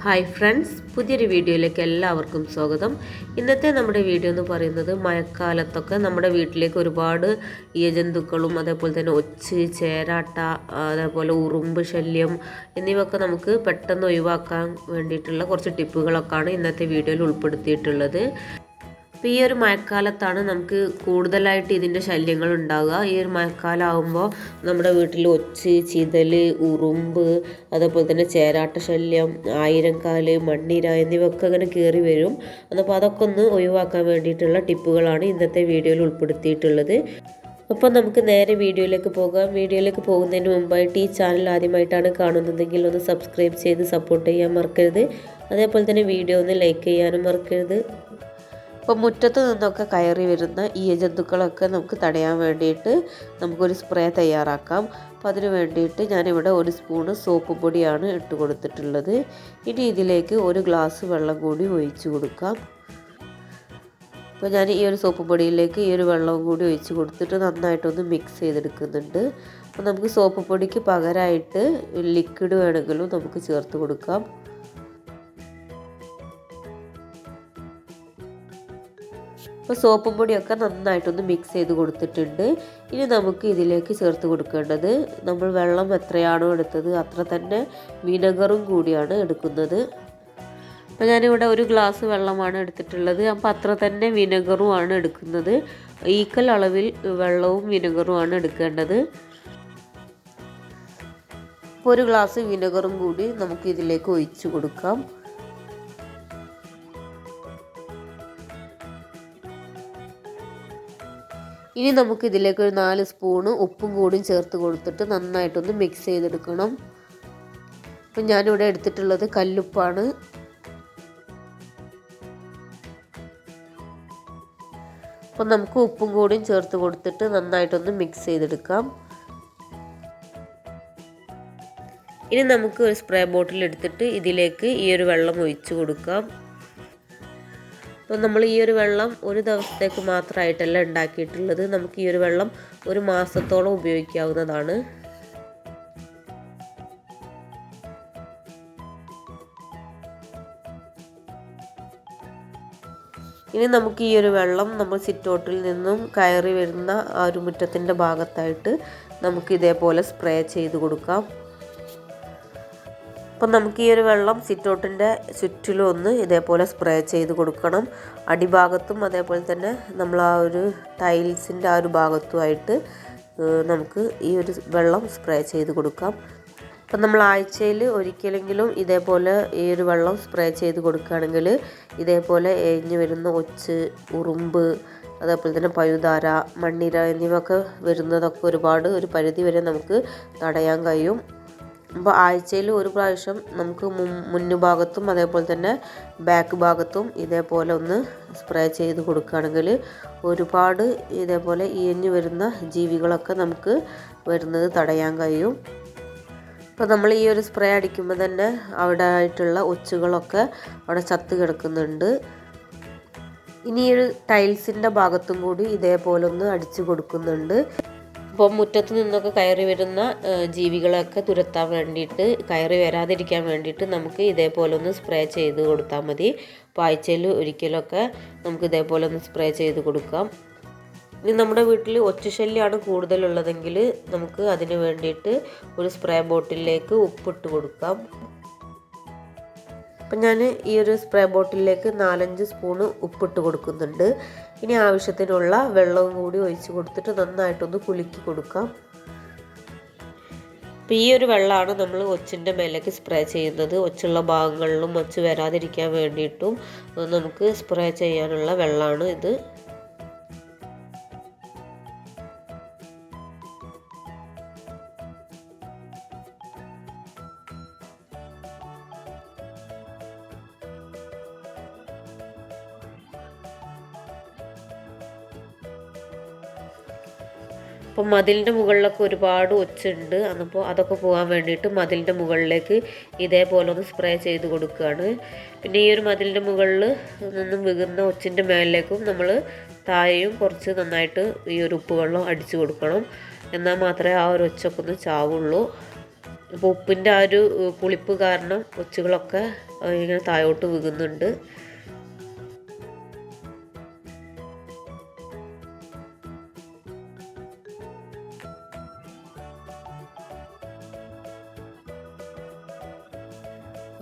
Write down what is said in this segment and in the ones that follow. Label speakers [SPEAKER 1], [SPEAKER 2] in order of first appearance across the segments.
[SPEAKER 1] Hi friends, പുതിയൊരു വീഡിയോയിലേക്ക് എല്ലാവർക്കും സ്വാഗതം. ഇന്നത്തെ നമ്മുടെ വീഡിയോ എന്ന് പറയുന്നത് മഴക്കാലത്തൊക്കെ നമ്മുടെ വീട്ടിലേക്ക് ഒരുപാട് ഇഴജന്തുക്കളും അതേപോലെ തന്നെ ഒച്ച്, ചേരാട്ട, അതേപോലെ ഉറുമ്പ് ശല്യം എന്നിവയൊക്കെ നമുക്ക് പെട്ടെന്ന് ഒഴിവാക്കാൻ വേണ്ടിയിട്ടുള്ള കുറച്ച് ടിപ്പുകളൊക്കെയാണ് ഇന്നത്തെ വീഡിയോയിൽ ഉൾപ്പെടുത്തിയിട്ടുള്ളത്. അപ്പോൾ ഈ ഒരു മഴക്കാലത്താണ് നമുക്ക് കൂടുതലായിട്ട് ഇതിൻ്റെ ശല്യങ്ങൾ ഉണ്ടാവുക. ഈ ഒരു മഴക്കാലം ആകുമ്പോൾ നമ്മുടെ വീട്ടിൽ ഒച്ച്, ചിതൽ, ഉറുമ്പ്, അതേപോലെ തന്നെ ചേരാട്ട ശല്യം, ആയിരംകാല്, മണ്ണിര എന്നിവയൊക്കെ അങ്ങനെ കയറി വരും. അപ്പോൾ അതൊക്കെ ഒന്ന് ഒഴിവാക്കാൻ വേണ്ടിയിട്ടുള്ള ടിപ്പുകളാണ് ഇന്നത്തെ വീഡിയോയിൽ ഉൾപ്പെടുത്തിയിട്ടുള്ളത്. അപ്പോൾ നമുക്ക് നേരെ വീഡിയോയിലേക്ക് പോകാം. വീഡിയോയിലേക്ക് പോകുന്നതിന് മുമ്പായിട്ട് ഈ ചാനൽ ആദ്യമായിട്ടാണ് കാണുന്നതെങ്കിൽ ഒന്ന് സബ്സ്ക്രൈബ് ചെയ്ത് സപ്പോർട്ട് ചെയ്യാൻ മറക്കരുത്. അതേപോലെ തന്നെ വീഡിയോ ഒന്ന് ലൈക്ക് ചെയ്യാനും മറക്കരുത്. അപ്പോൾ മുറ്റത്ത് നിന്നൊക്കെ കയറി വരുന്ന ഇഴജന്തുക്കളൊക്കെ നമുക്ക് തടയാൻ വേണ്ടിയിട്ട് നമുക്കൊരു സ്പ്രേ തയ്യാറാക്കാം. അപ്പോൾ അതിന് വേണ്ടിയിട്ട് ഞാനിവിടെ 1 സ്പൂണ് സോപ്പ് പൊടിയാണ് ഇട്ട് കൊടുത്തിട്ടുള്ളത്. ഇനി ഇതിലേക്ക് 1 ഗ്ലാസ് വെള്ളം കൂടി ഒഴിച്ച് കൊടുക്കാം. അപ്പോൾ ഞാൻ ഈ ഒരു സോപ്പ് പൊടിയിലേക്ക് ഈ ഒരു വെള്ളവും കൂടി ഒഴിച്ച് കൊടുത്തിട്ട് നന്നായിട്ടൊന്ന് മിക്സ് ചെയ്തെടുക്കുന്നുണ്ട്. അപ്പോൾ നമുക്ക് സോപ്പ് പൊടിക്ക് പകരമായിട്ട് ലിക്വിഡ് വേണമെങ്കിലും നമുക്ക് ചേർത്ത് കൊടുക്കാം. അപ്പോൾ സോപ്പും പൊടിയൊക്കെ നന്നായിട്ടൊന്ന് മിക്സ് ചെയ്ത് കൊടുത്തിട്ടുണ്ട്. ഇനി നമുക്ക് ഇതിലേക്ക് ചേർത്ത് കൊടുക്കേണ്ടത്, നമ്മൾ വെള്ളം എത്രയാണോ എടുത്തത് അത്ര തന്നെ വിനെഗറും കൂടിയാണ് എടുക്കുന്നത്. അപ്പോൾ ഞാനിവിടെ 1 ഗ്ലാസ് വെള്ളമാണ് എടുത്തിട്ടുള്ളത്. അപ്പോൾ അത്ര തന്നെ വിനെഗറുമാണ് എടുക്കുന്നത്. ഈക്വൽ അളവിൽ വെള്ളവും വിനെഗറുമാണ് എടുക്കേണ്ടത്. അപ്പോൾ 1 ഗ്ലാസ് വിനെഗറും കൂടി നമുക്ക് ഇതിലേക്ക് ഒഴിച്ച് കൊടുക്കാം. ഇനി നമുക്ക് ഇതിലേക്ക് ഒരു 4 സ്പൂണ് ഉപ്പും കൂടി ചേർത്ത് കൊടുത്തിട്ട് നന്നായിട്ടൊന്ന് മിക്സ് ചെയ്തെടുക്കണം. അപ്പം ഞാനിവിടെ എടുത്തിട്ടുള്ളത് കല്ലുപ്പാണ്. അപ്പം നമുക്ക് ഉപ്പും കൂടിയും ചേർത്ത് കൊടുത്തിട്ട് നന്നായിട്ടൊന്ന് മിക്സ് ചെയ്തെടുക്കാം. ഇനി നമുക്ക് ഒരു സ്പ്രേ ബോട്ടിൽ എടുത്തിട്ട് ഇതിലേക്ക് ഈ ഒരു വെള്ളം ഒഴിച്ച് കൊടുക്കാം. അപ്പോൾ നമ്മൾ ഈ ഒരു വെള്ളം ഒരു ദിവസത്തേക്ക് മാത്രമായിട്ടല്ല ഉണ്ടാക്കിയിട്ടുള്ളത്. നമുക്ക് ഈ ഒരു വെള്ളം 1 മാസത്തോളം ഉപയോഗിക്കാവുന്നതാണ്. ഇനി നമുക്ക് ഈ ഒരു വെള്ളം നമ്മൾ സിറ്റൗട്ടിൽ നിന്നും കയറി വരുന്ന ആ ഒരു മുറ്റത്തിൻ്റെ ഭാഗത്തായിട്ട് നമുക്ക് ഇതേപോലെ സ്പ്രേ ചെയ്ത് കൊടുക്കാം. അപ്പം നമുക്ക് ഈ ഒരു വെള്ളം സിറ്റൗട്ടിൻ്റെ ചുറ്റിലും ഒന്ന് ഇതേപോലെ സ്പ്രേ ചെയ്ത് കൊടുക്കണം. അടിഭാഗത്തും അതേപോലെ തന്നെ നമ്മൾ ആ ഒരു ടൈൽസിൻ്റെ ആ ഒരു ഭാഗത്തുമായിട്ട് നമുക്ക് ഈ ഒരു വെള്ളം സ്പ്രേ ചെയ്ത് കൊടുക്കാം. അപ്പം നമ്മൾ ആഴ്ചയിൽ ഒരിക്കലെങ്കിലും ഇതേപോലെ ഈ ഒരു വെള്ളം സ്പ്രേ ചെയ്ത് കൊടുക്കുകയാണെങ്കിൽ ഇതേപോലെ എഴിഞ്ഞ് വരുന്ന ഒച്ച്, ഉറുമ്പ്, അതേപോലെ തന്നെ പഴുതാര, മണ്ണിര എന്നിവയൊക്കെ വരുന്നതൊക്കെ ഒരു പരിധി വരെ നമുക്ക് തടയാൻ കഴിയും. അപ്പോൾ ആഴ്ചയിൽ 1 പ്രാവശ്യം നമുക്ക് മുൻഭാഗത്തും അതേപോലെ തന്നെ ബാക്ക് ഭാഗത്തും ഇതേപോലെ ഒന്ന് സ്പ്രേ ചെയ്ത് കൊടുക്കുകയാണെങ്കിൽ ഒരുപാട് ഇതേപോലെ ഇഴഞ്ഞു വരുന്ന ജീവികളൊക്കെ നമുക്ക് വരുന്നത് തടയാൻ കഴിയും. അപ്പോൾ നമ്മൾ ഈ ഒരു സ്പ്രേ അടിക്കുമ്പോൾ തന്നെ അവിടെ ആയിട്ടുള്ള ഒച്ചുകളൊക്കെ അവിടെ ചത്ത് കിടക്കുന്നുണ്ട്. ഇനി ഈ ഒരു ടൈൽസിൻ്റെ ഭാഗത്തും കൂടി ഇതേപോലെ ഒന്ന് അടിച്ചു കൊടുക്കുന്നുണ്ട്. അപ്പോൾ മുറ്റത്ത് നിന്നൊക്കെ കയറി വരുന്ന ജീവികളൊക്കെ തുരത്താൻ വേണ്ടിയിട്ട്, കയറി വരാതിരിക്കാൻ വേണ്ടിയിട്ട് നമുക്ക് ഇതേപോലെ ഒന്ന് സ്പ്രേ ചെയ്ത് കൊടുത്താൽ മതി. അപ്പോൾ ആഴ്ചയിൽ ഒരിക്കലൊക്കെ നമുക്ക് ഇതേപോലെ ഒന്ന് സ്പ്രേ ചെയ്ത് കൊടുക്കാം. ഇനി നമ്മുടെ വീട്ടിൽ ഒറ്റശല്യമാണ് കൂടുതലുള്ളതെങ്കിൽ നമുക്ക് അതിന് വേണ്ടിയിട്ട് ഒരു സ്പ്രേ ബോട്ടിലേക്ക് ഉപ്പിട്ട് കൊടുക്കാം. അപ്പം ഞാൻ ഈ ഒരു സ്പ്രേ ബോട്ടിലേക്ക് 4-5 സ്പൂണ് ഉപ്പിട്ട് കൊടുക്കുന്നുണ്ട്. ഇനി ആവശ്യത്തിനുള്ള വെള്ളവും കൂടി ഒഴിച്ച് കൊടുത്തിട്ട് നന്നായിട്ടൊന്ന് കുലുക്കി കൊടുക്കാം. അപ്പോൾ ഈ ഒരു വെള്ളമാണ് നമ്മൾ ഒച്ചിൻ്റെ മേലേക്ക് സ്പ്രേ ചെയ്യുന്നത്. ഒച്ചുള്ള ഭാഗങ്ങളിലും ഒച്ച് വരാതിരിക്കാൻ വേണ്ടിയിട്ടും നമുക്ക് സ്പ്രേ ചെയ്യാനുള്ള വെള്ളമാണ് ഇത്. അപ്പോൾ മതിലിൻ്റെ മുകളിലൊക്കെ ഒരുപാട് ഒച്ചുണ്ട്. അപ്പോൾ അതൊക്കെ പോകാൻ വേണ്ടിയിട്ട് മതിലിൻ്റെ മുകളിലേക്ക് ഇതേപോലെ ഒന്ന് സ്പ്രേ ചെയ്ത് കൊടുക്കുകയാണ്. പിന്നെ ഈ ഒരു മതിലിൻ്റെ മുകളിൽ നിന്നും വീഴുന്ന ഒച്ചിൻ്റെ മേലിലേക്കും നമ്മൾ താഴെയും കുറച്ച് നന്നായിട്ട് ഈ ഒരു ഉപ്പ് വെള്ളം അടിച്ചു കൊടുക്കണം. എന്നാൽ മാത്രമേ ആ ഒരു ഒച്ചൊക്കെ ഒന്ന് ചാവുള്ളൂ. അപ്പോൾ ഉപ്പിൻ്റെ ആ ഒരു പുളിപ്പ് കാരണം ഒച്ചുകളൊക്കെ ഇങ്ങനെ താഴോട്ട് വീകുന്നുണ്ട്.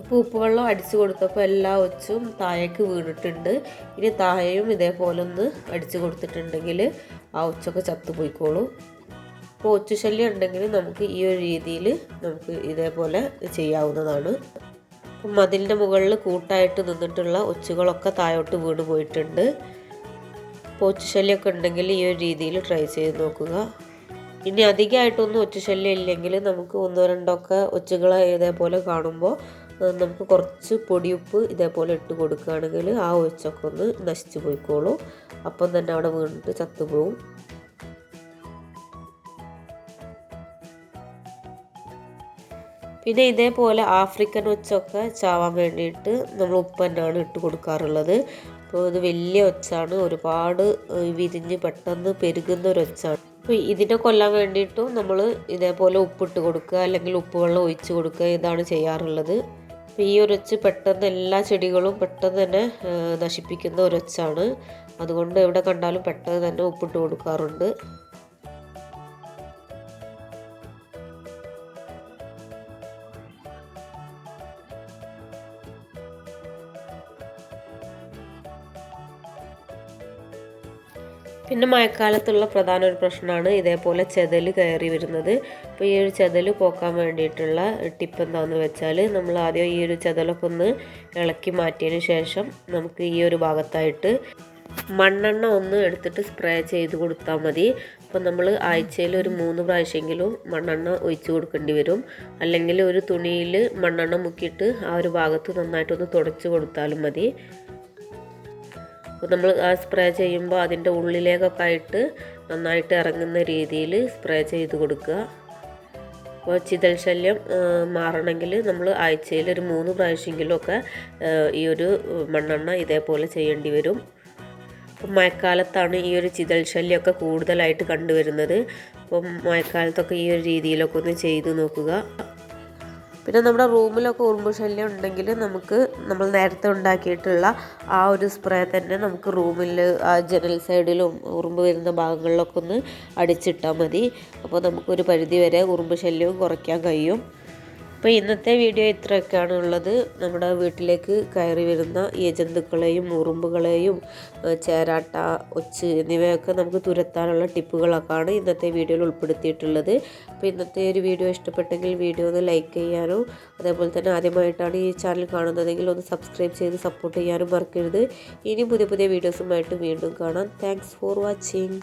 [SPEAKER 1] അപ്പോൾ ഉപ്പുവെള്ളം അടിച്ചു കൊടുത്തപ്പോൾ എല്ലാ ഒച്ചും താഴേക്ക് വീണിട്ടുണ്ട്. ഇനി താഴെയും ഇതേപോലെ ഒന്ന് അടിച്ചു കൊടുത്തിട്ടുണ്ടെങ്കിൽ ആ ഒച്ചൊക്കെ ചത്തുപോയിക്കോളും. അപ്പോൾ ഒച്ചുശല്യം ഉണ്ടെങ്കിൽ നമുക്ക് ഈ ഒരു രീതിയിൽ നമുക്ക് ഇതേപോലെ ചെയ്യാവുന്നതാണ്. മതിലിൻ്റെ മുകളിൽ കൂട്ടായിട്ട് നിന്നിട്ടുള്ള ഒച്ചുകളൊക്കെ താഴോട്ട് വീണ് പോയിട്ടുണ്ട്. അപ്പോൾ ഒച്ചുശല്യമൊക്കെ ഉണ്ടെങ്കിൽ ഈ ഒരു രീതിയിൽ ട്രൈ ചെയ്ത് നോക്കുക. ഇനി അധികമായിട്ടൊന്നും ഒച്ചുശല്യം ഇല്ലെങ്കിൽ നമുക്ക് ഒന്നോ രണ്ടൊക്കെ ഒച്ചുകളെ ഇതേപോലെ കാണുമ്പോൾ നമുക്ക് കുറച്ച് പൊടിയുപ്പ് ഇതേപോലെ ഇട്ട് കൊടുക്കുകയാണെങ്കിൽ ആ ഒച്ചൊക്കെ ഒന്ന് നശിച്ചു പോയിക്കോളും. അപ്പം തന്നെ അവിടെ വീണിട്ട് ചത്തുപോകും. പിന്നെ ഇതേപോലെ ആഫ്രിക്കൻ ഒച്ചൊക്കെ ചാവാൻ വേണ്ടിയിട്ട് നമ്മൾ ഉപ്പ് തന്നെയാണ് ഇട്ട് കൊടുക്കാറുള്ളത്. അപ്പോൾ ഇത് വലിയ ഒച്ചാണ്, ഒരുപാട് വിരിഞ്ഞ് പെട്ടെന്ന് പെരുകുന്ന ഒരു ഒച്ചാണ്. അപ്പോൾ ഇതിനെ കൊല്ലാൻ വേണ്ടിയിട്ടും നമ്മൾ ഇതേപോലെ ഉപ്പിട്ട് കൊടുക്കുക അല്ലെങ്കിൽ ഉപ്പ് വെള്ളം ഒഴിച്ച് കൊടുക്കുക, ഇതാണ് ചെയ്യാറുള്ളത്. അപ്പോൾ ഈ ഒരു ഒച്ച് പെട്ടെന്ന് എല്ലാ ചെടികളും പെട്ടെന്ന് തന്നെ നശിപ്പിക്കുന്ന ഒരു ഒച്ചാണ്. അതുകൊണ്ട് എവിടെ കണ്ടാലും പെട്ടെന്ന് തന്നെ ഉപ്പിട്ട് കൊടുക്കാറുണ്ട്. പിന്നെ മഴക്കാലത്തുള്ള പ്രധാന ഒരു പ്രശ്നമാണ് ഇതേപോലെ ചെതൽ കയറി വരുന്നത്. അപ്പോൾ ഈ ഒരു ചെതൽ പോക്കാൻ വേണ്ടിയിട്ടുള്ള ടിപ്പ് എന്താണെന്ന് വെച്ചാൽ, നമ്മൾ ആദ്യം ഈ ഒരു ചെതലൊക്കെ ഒന്ന് ഇളക്കി മാറ്റിയതിന് ശേഷം നമുക്ക് ഈ ഒരു ഭാഗത്തായിട്ട് മണ്ണെണ്ണ ഒന്ന് എടുത്തിട്ട് സ്പ്രേ ചെയ്ത് കൊടുത്താൽ മതി. അപ്പോൾ നമ്മൾ ആഴ്ചയിൽ ഒരു 3 പ്രാവശ്യമെങ്കിലും മണ്ണെണ്ണ ഒഴിച്ച് കൊടുക്കേണ്ടി വരും. അല്ലെങ്കിൽ ഒരു തുണിയിൽ മണ്ണെണ്ണ മുക്കിയിട്ട് ആ ഒരു ഭാഗത്ത് നന്നായിട്ടൊന്ന് തുടച്ച് കൊടുത്താലും മതി. അപ്പോൾ നമ്മൾ ആ സ്പ്രേ ചെയ്യുമ്പോൾ അതിൻ്റെ ഉള്ളിലേക്കൊക്കെ ആയിട്ട് നന്നായിട്ട് ഇറങ്ങുന്ന രീതിയിൽ സ്പ്രേ ചെയ്ത് കൊടുക്കുക. അപ്പോൾ ചിതൽ ശല്യം മാറണമെങ്കിൽ നമ്മൾ ആഴ്ചയിൽ ഒരു 3 പ്രാവശ്യമെങ്കിലും ഒക്കെ ഈ ഒരു മണ്ണെണ്ണ ഇതേപോലെ ചെയ്യേണ്ടി വരും. അപ്പം മഴക്കാലത്താണ് ഈ ഒരു ചിതൽ ശല്യമൊക്കെ കൂടുതലായിട്ട് കണ്ടുവരുന്നത്. അപ്പം മഴക്കാലത്തൊക്കെ ഈ ഒരു രീതിയിലൊക്കെ ഒന്ന് ചെയ്ത് നോക്കുക. പിന്നെ നമ്മുടെ റൂമിലൊക്കെ ഉറുമ്പ് ശല്യം ഉണ്ടെങ്കിൽ നമുക്ക് നമ്മൾ നേരത്തെ ഉണ്ടാക്കിയിട്ടുള്ള ആ ഒരു സ്പ്രേ തന്നെ നമുക്ക് റൂമിൽ ആ ജനൽ സൈഡിലും ഉറുമ്പ് വരുന്ന ഭാഗങ്ങളിലൊക്കെ ഒന്ന് അടിച്ചിട്ടാൽ മതി. അപ്പോൾ നമുക്കൊരു പരിധി വരെ ഉറുമ്പ് ശല്യവും കുറയ്ക്കാൻ കഴിയും. അപ്പോൾ ഇന്നത്തെ വീഡിയോ ഇത്രയൊക്കെയാണ് ഉള്ളത്. നമ്മുടെ വീട്ടിലേക്ക് കയറി വരുന്ന ഈ ജന്തുക്കളെയും ഉറുമ്പുകളെയും ചേരാട്ട, ഒച്ച് എന്നിവയൊക്കെ നമുക്ക് തുരത്താനുള്ള ടിപ്പുകളൊക്കെയാണ് ഇന്നത്തെ വീഡിയോയിൽ ഉൾപ്പെടുത്തിയിട്ടുള്ളത്. അപ്പോൾ ഇന്നത്തെ ഒരു വീഡിയോ ഇഷ്ടപ്പെട്ടെങ്കിൽ വീഡിയോ ഒന്ന് ലൈക്ക് ചെയ്യാനും അതേപോലെ തന്നെ ആദ്യമായിട്ടാണ് ഈ ചാനൽ കാണുന്നതെങ്കിൽ ഒന്ന് സബ്സ്ക്രൈബ് ചെയ്ത് സപ്പോർട്ട് ചെയ്യാനും മറക്കരുത്. ഇനി പുതിയ പുതിയ വീഡിയോസുമായിട്ട് വീണ്ടും കാണാം. Thanks for watching.